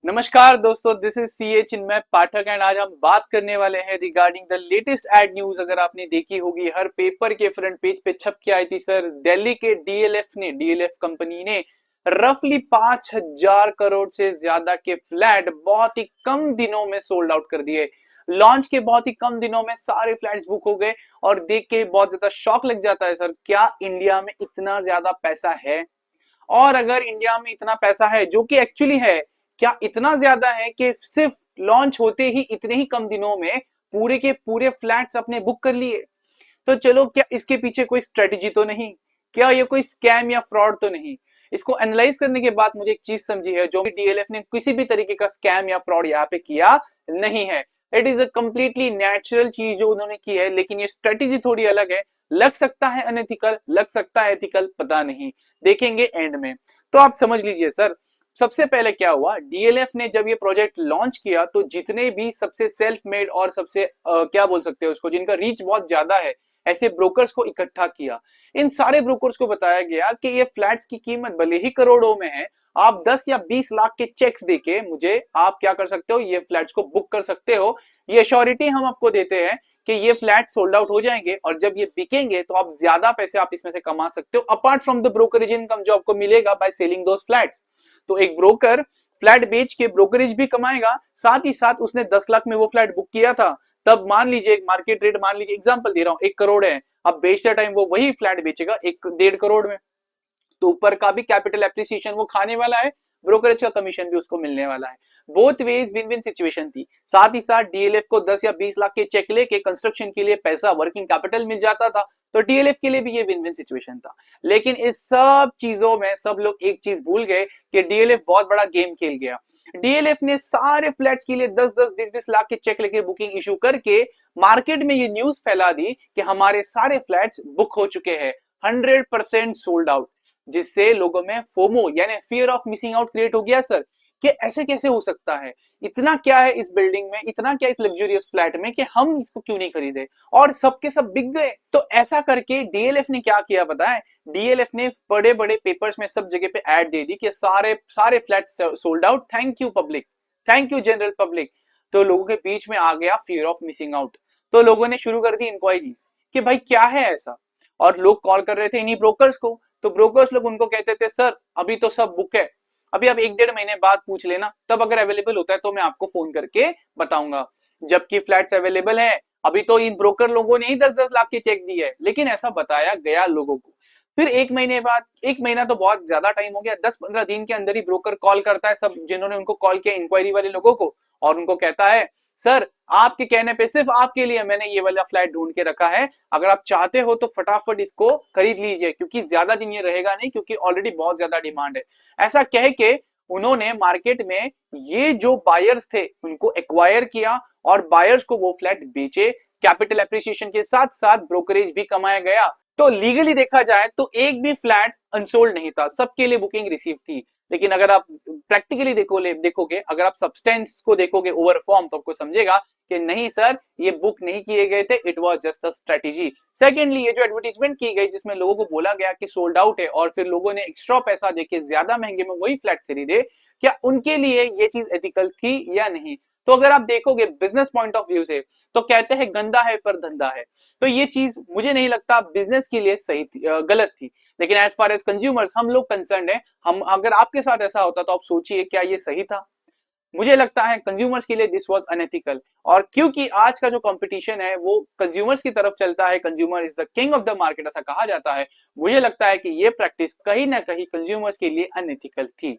नमस्कार दोस्तों, this is C H Chinmay Pathak and आज हम बात करने वाले हैं regarding the latest ad news. अगर आपने देखी होगी, हर पेपर के फ्रंट पेज पे छप के आई थी सर। दिल्ली के डीएलएफ कंपनी ने रफली 5,000 करोड़ से ज्यादा के फ्लैट बहुत ही कम दिनों में सोल्ड आउट कर दिए। लॉन्च के बहुत ही कम दिनों में सारे फ्लैट्स बुक हो गए और देख के बहुत ज्यादा शॉक लग जाता है सर, क्या इंडिया में इतना ज्यादा पैसा है? और अगर इंडिया में इतना पैसा है, जो कि एक्चुअली है, क्या इतना ज्यादा है कि सिर्फ लॉन्च होते ही इतने ही कम दिनों में पूरे के पूरे फ्लैट्स अपने बुक कर लिए? तो चलो, क्या इसके पीछे कोई स्ट्रेटेजी तो नहीं? क्या ये कोई स्कैम या फ्रॉड तो नहीं? इसको एनालाइज करने के बाद मुझे एक चीज समझी है, जो भी डीएलएफ ने किसी भी तरीके का स्कैम या फ्रॉड यहाँ पे किया नहीं है। It is a completely natural चीज जो उन्होंने की है, लेकिन ये स्ट्रेटेजी थोड़ी अलग है। लग सकता है अनएथिकल, लग सकता है एथिकल, पता नहीं, देखेंगे एंड में। तो आप समझ लीजिए सर, सबसे पहले क्या हुआ, डीएलएफ ने जब ये प्रोजेक्ट लॉन्च किया तो जितने भी सबसे सेल्फ मेड और सबसे क्या बोल सकते हैं उसको, जिनका रीच बहुत ज्यादा है, ऐसे ब्रोकर्स को इकट्ठा किया। इन सारे ब्रोकर्स को बताया गया कि ये फ्लैट्स की कीमत भले ही करोड़ों में है, आप 10 या 20 लाख के चेक्स देके मुझे आप क्या कर सकते हो, ये फ्लैट्स को बुक कर सकते हो। ये अश्योरिटी हम आपको देते हैं कि ये फ्लैट सोल्ड आउट हो जाएंगे और जब ये बिकेंगे तो आप ज्यादा पैसे आप इसमें से कमा सकते हो, apart from the brokerage income जो आपको मिलेगा बाय सेलिंग दोस फ्लैट्स। तो एक ब्रोकर फ्लैट बेच के ब्रोकरेज भी कमाएगा, साथ ही साथ उसने 10 लाख में वो फ्लैट बुक किया था, तब मान लीजिए एक मार्केट रेट, मान लीजिए एग्जांपल दे रहा हूं, 1 करोड़ है, अब बेचते टाइम वो वही फ्लैट बेचेगा 1 1.5 करोड़ में, तो ऊपर का भी कैपिटल एप्रिसिएशन वो खाने वाला है, ब्रोकरेज का कमीशन भी उसको मिलने वाला है। Both ways win win situation थी। साथ ही साथ डीएलएफ को 10 या 20 लाख के चेक लेके कंस्ट्रक्शन के लिए पैसा, वर्किंग कैपिटल मिल जाता था, तो डीएलएफ के लिए भी ये विन विन सिचुएशन था। लेकिन इस सब चीजों में सब लोग एक चीज भूल गए कि डीएलएफ बहुत बड़ा गेम खेल गया। डीएलएफ ने सारे फ्लैट्स के लिए 10-10, 20-20 लाख के चेक लेके बुकिंग इशू करके मार्केट में ये न्यूज फैला दी कि हमारे सारे फ्लैट्स बुक हो चुके हैं, 100% सोल्ड आउट, जिससे लोगों में फोमो यानी fear of missing out create हो गया सर, कि ऐसे कैसे हो सकता है, इतना क्या है इस बिल्डिंग में, इतना क्या इस लग्जरियस फ्लैट में कि हम इसको क्यों नहीं खरीदे, और सबके सब बिक गए। तो ऐसा करके डीएलएफ ने क्या किया पता है, डीएलएफ ने बड़े बड़े पेपर्स में सब जगह पे ऐड दे दी कि सारे सारे flat sold out, thank you public, thank you general public. तो लोगों के बीच में आ गया फियर ऑफ मिसिंग आउट, तो लोगों ने शुरू कर दी इंक्वायरीज कि भाई क्या है ऐसा, और लोग कॉल कर रहे थे इन्हीं ब्रोकर्स को। तो ब्रोकर्स लोग उनको कहते थे सर अभी तो सब बुक है, अभी आप 1-1.5 महीने बाद पूछ लेना, तब अगर अवेलेबल होता है तो मैं आपको फोन करके बताऊंगा। जबकि फ्लैट्स अवेलेबल है, अभी तो इन ब्रोकर लोगों ने ही 10-10 लाख के चेक दिए है, लेकिन ऐसा बताया गया लोगों को। फिर 1 महीने बाद, 1 महीना तो बहुत ज्यादा टाइम हो गया, 10-15 दिन के अंदर ही ब्रोकर कॉल करता है सब जिन्होंने उनको कॉल किया, इंक्वायरी वाले लोगों को, और उनको कहता है सर आपके कहने पे सिर्फ आपके लिए मैंने ये वाला फ्लैट ढूंढ के रखा है, अगर आप चाहते हो तो फटाफट इसको खरीद लीजिए, क्योंकि ज्यादा दिन ये रहेगा नहीं, क्योंकि ऑलरेडी बहुत ज्यादा डिमांड है। ऐसा कह के उन्होंने मार्केट में ये जो बायर्स थे उनको एक्वायर किया और बायर्स को वो फ्लैट बेचे, कैपिटल एप्रिसिएशन के साथ साथ ब्रोकरेज भी कमाया गया। तो लीगली देखा जाए तो एक भी फ्लैट अनसोल्ड नहीं था, सबके लिए बुकिंग रिसीव थी। लेकिन अगर आप प्रैक्टिकली देखोगे, अगर आप सब्सटेंस को देखोगे ओवर फॉर्म, तो आपको समझेगा कि नहीं सर ये बुक नहीं किए गए थे, it was just a strategy. Secondly, ये जो एडवर्टीजमेंट की गई जिसमें लोगों को बोला गया कि सोल्ड आउट है और फिर लोगों ने एक्स्ट्रा पैसा देके ज्यादा महंगे में वही फ्लैट खरीदे, क्या उनके लिए ये चीज एथिकल थी या नहीं? तो अगर आप देखोगे बिजनेस पॉइंट ऑफ व्यू से, तो कहते हैं गंदा है पर धंधा है, तो ये चीज मुझे नहीं लगता बिजनेस के लिए सही थी, गलत थी। लेकिन एज फार एज कंज्यूमर्स हम लोग कंसर्न है, हम अगर आपके साथ ऐसा होता तो आप सोचिए क्या ये सही था? मुझे लगता है कंज्यूमर्स के लिए दिस वाज अनएथिकल। और क्योंकि आज का जो कंपटीशन है वो कंज्यूमर्स की तरफ चलता है, consumer is the king of the market ऐसा कहा जाता है, मुझे लगता है कि ये प्रैक्टिस कहीं ना कहीं कंज्यूमर्स के लिए अनएथिकल थी।